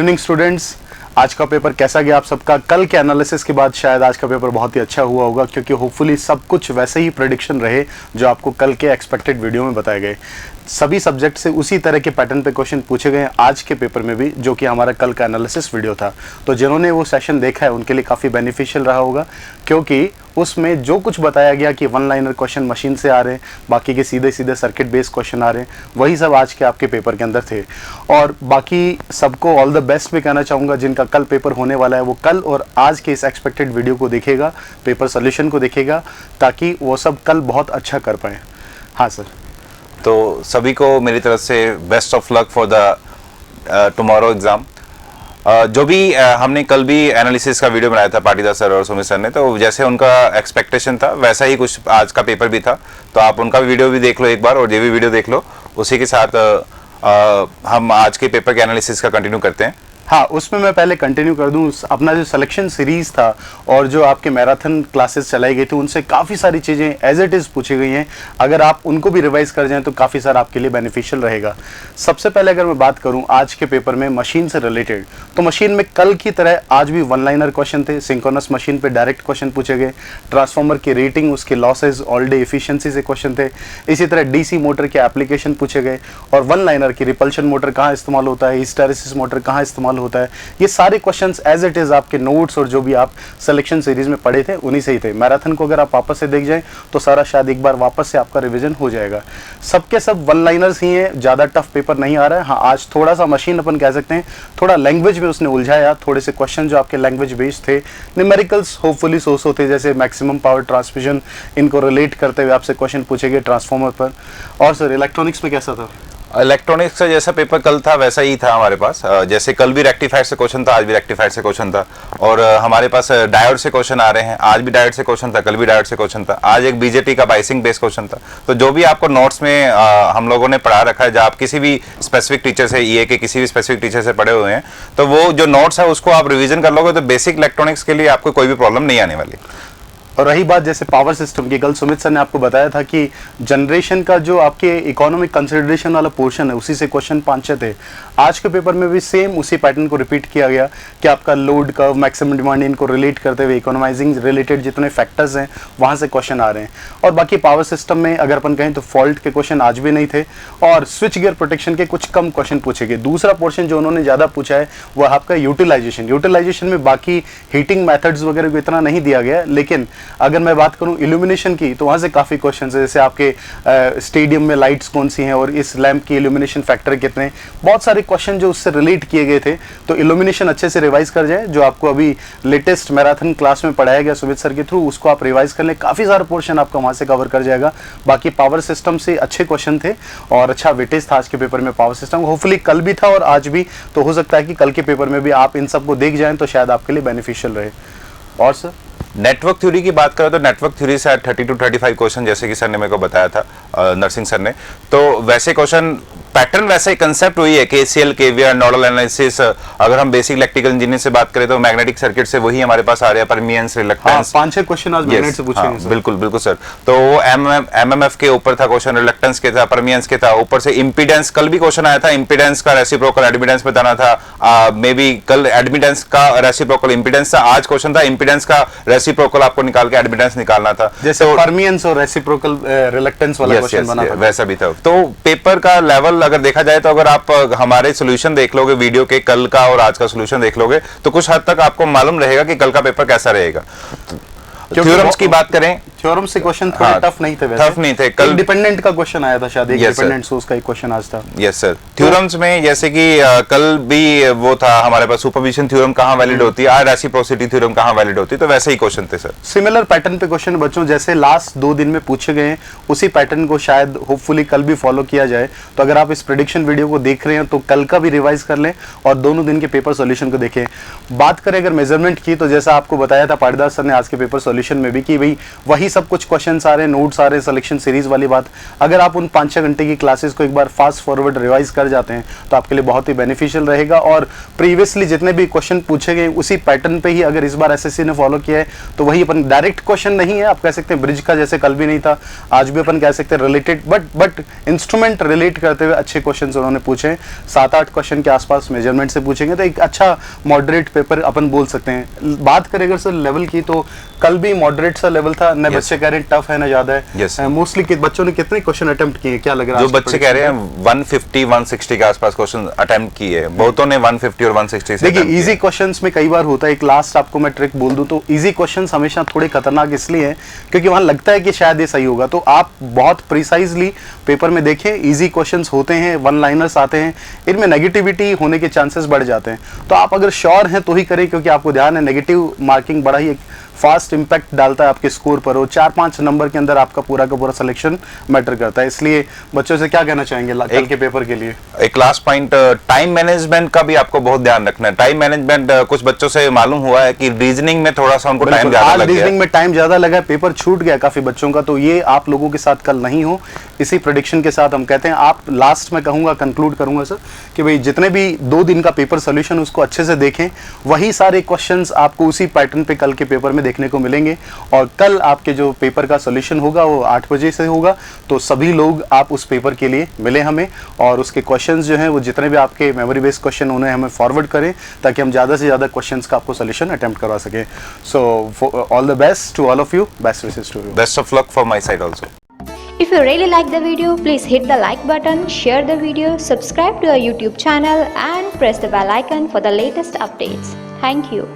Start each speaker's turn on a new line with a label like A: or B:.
A: Evening students, आज का paper कैसा गया आप सबका? कल के एनालिसिस के बाद शायद आज का पेपर बहुत ही अच्छा हुआ होगा, क्योंकि होपफुली सब कुछ वैसे ही प्रेडिक्शन रहे जो आपको कल के एक्सपेक्टेड वीडियो में बताए गए। सभी सब्जेक्ट से उसी तरह के पैटर्न पे क्वेश्चन पूछे गए आज के पेपर में भी, जो कि हमारा कल का एनालिसिस वीडियो था। तो जिन्होंने वो सेशन देखा है उनके लिए काफ़ी बेनिफिशियल रहा होगा, क्योंकि उसमें जो कुछ बताया गया कि वन लाइनर क्वेश्चन मशीन से आ रहे हैं, बाकी के सीधे सीधे सर्किट बेस्ड क्वेश्चन आ रहे हैं, वही सब आज के आपके पेपर के अंदर थे। और बाकी सबको ऑल द बेस्ट भी कहना चाहूँगा, जिनका कल पेपर होने वाला है वो कल और आज के इस एक्सपेक्टेड वीडियो को देखेगा, पेपर सोल्यूशन को देखेगा, ताकि वो सब कल बहुत अच्छा कर पाए। हाँ सर।
B: तो सभी को मेरी तरफ से best of luck for the tomorrow exam. जो भी हमने कल भी एनालिसिस का वीडियो बनाया था पाटीदार सर और सुमित सर ने, तो जैसे उनका एक्सपेक्टेशन था वैसा ही कुछ आज का पेपर भी था। तो आप उनका वीडियो भी देख लो एक बार और ये भी वीडियो देख लो। उसी के साथ हम आज के पेपर के एनालिसिस का कंटिन्यू करते हैं।
A: हाँ, उसमें मैं पहले कंटिन्यू कर दूं। अपना जो सिलेक्शन सीरीज़ था और जो आपके मैराथन क्लासेस चलाई गई थी, उनसे काफ़ी सारी चीज़ें एज इट इज़ पूछी गई हैं। अगर आप उनको भी रिवाइज कर जाएं तो काफ़ी सारा आपके लिए बेनिफिशियल रहेगा। सबसे पहले अगर मैं बात करूं आज के पेपर में मशीन से रिलेटेड, तो मशीन में कल की तरह आज भी वन लाइनर क्वेश्चन थे। सिंक्रोनस मशीन पे डायरेक्ट क्वेश्चन पूछे गए, ट्रांसफार्मर की रेटिंग, उसके लॉसेज, ऑल डे एफिशिएंसी से क्वेश्चन थे। इसी तरह डीसी मोटर के एप्लीकेशन पूछे गए और वन लाइनर की रिपल्शन मोटर कहाँ इस्तेमाल होता है, हिस्टैरिसीस मोटर कहाँ इस्तेमाल होता है। ये सारे क्वेश्चंस एज इट इज आपके नोट्स और जो भी आप सिलेक्शन सीरीज में पढ़े थे उन्हीं से ही थे। मैराथन को अगर आप वापस से देख जाएं तो सारा शायद एक बार वापस से आपका रिवीजन हो जाएगा। सबके सब वन लाइनर्स ही हैं, ज़्यादा टफ पेपर नहीं आ रहा है। हाँ, आज थोड़ा सा मशीन अपन कह सकते हैं थोड़ा लैंग्वेज में उसने उलझाया, थोड़े से क्वेश्चन जो आपके लैंग्वेज बेस्ड थे। न्यूमेरिकल्स होपफुली सोच होते, जैसे मैक्सिमम पावर ट्रांसमिशन, इनको रिलेट करते हुए आपसे क्वेश्चन पूछे गए ट्रांसफार्मर पर। और सर इलेक्ट्रॉनिक्स में कैसा था?
B: इलेक्ट्रॉनिक्स का जैसा पेपर कल था वैसा ही था हमारे पास। जैसे कल भी रेक्टिफायर से क्वेश्चन था, आज भी रेक्टिफायर से क्वेश्चन था। और हमारे पास डायोड से क्वेश्चन आ रहे हैं, आज भी डायोड से क्वेश्चन था, कल भी डायोड से क्वेश्चन था। आज एक बीजेटी का बाइसिंग बेस्ड क्वेश्चन था। तो जो भी आपको नोट्स में हम लोगों ने पढ़ा रखा है, जब आप किसी भी स्पेसिफिक टीचर से, ईए के किसी भी स्पेसिफिक टीचर से पढ़े हुए हैं, तो वो जो नोट्स है उसको आप रिविजन कर लोगे तो बेसिक इलेक्ट्रॉनिक्स के लिए आपको कोई भी प्रॉब्लम नहीं आने वाली।
A: और रही बात जैसे पावर सिस्टम की, कल सुमित सर ने आपको बताया था कि जनरेशन का जो आपके इकोनॉमिक कंसिडरेशन वाला पोर्शन है उसी से क्वेश्चन 5-6 थे। आज के पेपर में भी सेम उसी पैटर्न को रिपीट किया गया कि आपका लोड कर्व, मैक्सिमम डिमांड, इनको रिलेट करते हुए इकोनोमाइजिंग रिलेटेड जितने फैक्टर्स हैं वहाँ से क्वेश्चन आ रहे हैं। और बाकी पावर सिस्टम में अगर अपन कहें तो फॉल्ट के क्वेश्चन आज भी नहीं थे और स्विच गियर प्रोटेक्शन के कुछ कम क्वेश्चन पूछे गए। दूसरा पोर्शन जो उन्होंने ज़्यादा पूछा है वह आपका यूटिलाइजेशन में बाकी हीटिंग मैथड्स वगैरह को इतना नहीं दिया गया, लेकिन अगर मैं बात करूं इल्यूमिनेशन की तो वहाँ से काफ़ी क्वेश्चन है। जैसे आपके स्टेडियम में लाइट्स कौन सी हैं और इस लैंप की इल्यूमिनेशन फैक्टर कितने, बहुत सारे क्वेश्चन जो उससे रिलेट किए गए थे। तो इल्यूमिनेशन अच्छे से रिवाइज कर जाए, जो आपको अभी लेटेस्ट मैराथन क्लास में पढ़ाया गया सुमित सर के थ्रू, उसको आप रिवाइज कर लें। काफ़ी सारा पोर्शन आपका वहाँ से कवर कर जाएगा। बाकी पावर सिस्टम से अच्छे क्वेश्चन थे और अच्छा वेटेज था आज के पेपर में पावर सिस्टम। होपफुली कल भी था और आज भी, तो हो सकता है कि कल के पेपर में भी आप इन सबको देख जाएं तो शायद आपके लिए बेनिफिशियल रहे। और सर
B: नेटवर्क थ्योरी की बात करें तो नेटवर्क थ्योरी से 30 to 35 क्वेश्चन, जैसे कि सर ने मेरे को बताया था, नरसिंह सर ने, तो वैसे क्वेश्चन पैटर्न वैसे ही कंसेप्ट हुई है। KCL, KVR, nodal analysis. अगर हम बेसिक इलेक्ट्रिकल इंजीनियरिंग से बात करें तो मैग्नेटिक सर्किट से वही हमारे पास आ रहा है, परमियंस, रिलक्टेंस।
A: 5-6 क्वेश्चन आज मैग्नेट से पूछेंगे।
B: बिल्कुल बिल्कुल सर। तो वो एमएमएफ के ऊपर था क्वेश्चन, रिलक्टेंस के था, परमियंस के था, ऊपर से इंपीडेंस कल भी क्वेश्चन आया था, इंपीडेंस का रेसिप्रोकल एडमिटेंस बताना था। मे बी कल एडमिटेंस का रेसिप्रोकल इंपीडेंस था, आज क्वेश्चन था इंपीडेंस का रेसिप्रोकल आपको निकाल के एडमिटेंस निकालना था।
A: जैसे परमियंस और रेसिप्रोकल रिलक्टेंस वाला क्वेश्चन बना था,
B: वैसा भी था। तो पेपर का लेवल अगर देखा जाए तो अगर आप हमारे सॉल्यूशन देख लोगे वीडियो के, कल का और आज का सॉल्यूशन देख लोगे तो कुछ हद तक आपको मालूम रहेगा कि कल का पेपर कैसा रहेगा। थ्योरम्स की बात करें,
A: थ्योरम से क्वेश्चन थोड़े टफ नहीं थे, वैसे
B: टफ नहीं थे। कल
A: डिपेंडेंट का क्वेश्चन आया था शायद, एक डिपेंडेंट सोर्स का एक क्वेश्चन आज था।
B: Yes sir. थ्योरम्स में जैसे कि कल भी वो था हमारे पास, सुपरपोजिशन थ्योरम कहां वैलिड होती है, आज रेसिप्रोसिटी थ्योरम कहां वैलिड होती है, तो वैसे ही क्वेश्चन थे सर।
A: सिमिलर पैटर्न पे क्वेश्चन बच्चों जैसे लास्ट 2 दिन में पूछे गए हैं, उसी पैटर्न को शायद होपफुली कल भी फॉलो किया जाए। तो अगर आप इस प्रेडिक्शन वीडियो को देख रहे हैं तो कल का भी रिवाइज कर लें और दोनों दिन के पेपर सॉल्यूशन को देखें। बात करें अगर मेजरमेंट की, तो जैसा आपको बताया था पाटीदार सर ने आज के पेपर सॉल्यूशन में भी कि भाई वही सब कुछ क्वेश्चंस आ रहे हैं, नोट्स आ रहे हैं, सिलेक्शन सीरीज वाली बात, अगर आप उन 5-6 घंटे की क्लासेस को एक बार फास्ट फॉरवर्ड रिवाइज कर जाते हैं तो आपके लिए बहुत ही बेनिफिशियल रहेगा। और प्रीवियसली जितने भी क्वेश्चन पूछे गए उसी पैटर्न पे ही अगर इस बार एसएससी ने फॉलो किया है तो वही अपन, डायरेक्ट क्वेश्चन नहीं है, आप कह सकते हैं ब्रिज का जैसे कल भी नहीं था, आज भी अपन कह सकते हैं रिलेटेड, बट इंस्ट्रूमेंट रिलेट करते हुए अच्छे क्वेश्चन उन्होंने पूछे। 7-8 क्वेश्चन के आसपास मेजरमेंट से पूछेंगे तो एक अच्छा मॉडरेट पेपर अपन बोल सकते हैं। बात करें अगर सर लेवल की तो कल भी मॉडरेट सा लेवल था, न बच्चे कह रहे हैं टफ है ना ज्यादा है। मोस्टली बच्चों ने कितने क्वेश्चन अटेम्प्ट किए, क्या लग रहा है?
B: जो बच्चे कह रहे हैं 150-160 के आसपास क्वेश्चन अटेम्प्ट किए, बहुतों ने 150 और 160 से।
A: देखिए इजी क्वेश्चंस में कई बार होता है, एक लास्ट आपको मैं ट्रिक बोल दूं तो इजी क्वेश्चंस हमेशा थोड़े खतरनाक इसलिए हैं क्योंकि वहां लगता है कि शायद ये सही होगा, तो आप बहुत प्रिसाइजली पेपर में देखें, इजी क्वेश्चंस होते हैं, वन लाइनर्स आते हैं, इनमें नेगेटिविटी होने के चांसेस बढ़ जाते हैं। तो आप अगर श्योर हैं तो ही करें, क्योंकि आपको ध्यान है नेगेटिव मार्किंग बड़ा ही एक फास्ट इंपैक्ट डालता है आपके स्कोर पर, और 4-5 नंबर के अंदर आपका पूरा का पूरा सिलेक्शन मैटर करता है। इसलिए बच्चों से क्या कहना चाहेंगे कल के पेपर के लिए?
B: एक लास्ट पॉइंट, टाइम मैनेजमेंट का भी आपको बहुत ध्यान रखना है। टाइम मैनेजमेंट कुछ बच्चों से मालूम हुआ है कि रीजनिंग में थोड़ा सा उनको टाइम ज्यादा लग गया,
A: रीजनिंग में टाइम ज्यादा लगा, पेपर छूट गया काफी बच्चों का, तो ये आप लोगों के साथ कल नहीं हो। इसी प्रेडिक्शन के साथ हम कहते हैं, आप लास्ट में कहूंगा, कंक्लूड करूंगा सर कि भाई जितने भी 2 दिन का पेपर सोल्यूशन उसको अच्छे से देखें, वही सारे क्वेश्चंस आपको उसी पैटर्न पे कल के पेपर में देखने को मिलेंगे। और कल आपके जो पेपर का सोल्यूशन होगा वो 8 बजे से होगा, तो सभी लोग आप उस पेपर के लिए मिले हमें, और उसके क्वेश्चंस जो हैं वो जितने भी आपके मेमोरी बेस्ड क्वेश्चन उन्हें हमें फॉरवर्ड करें ताकि हम ज़्यादा से ज़्यादा क्वेश्चंस का आपको सोल्यूशन अटेम्प्ट करवा सकें। So all the best to all of you, best wishes to you,
B: best of luck for my side also.
C: If you really like the video, please hit the like button, share the video, subscribe to our YouTube channel and press the bell icon for the latest updates. Thank you.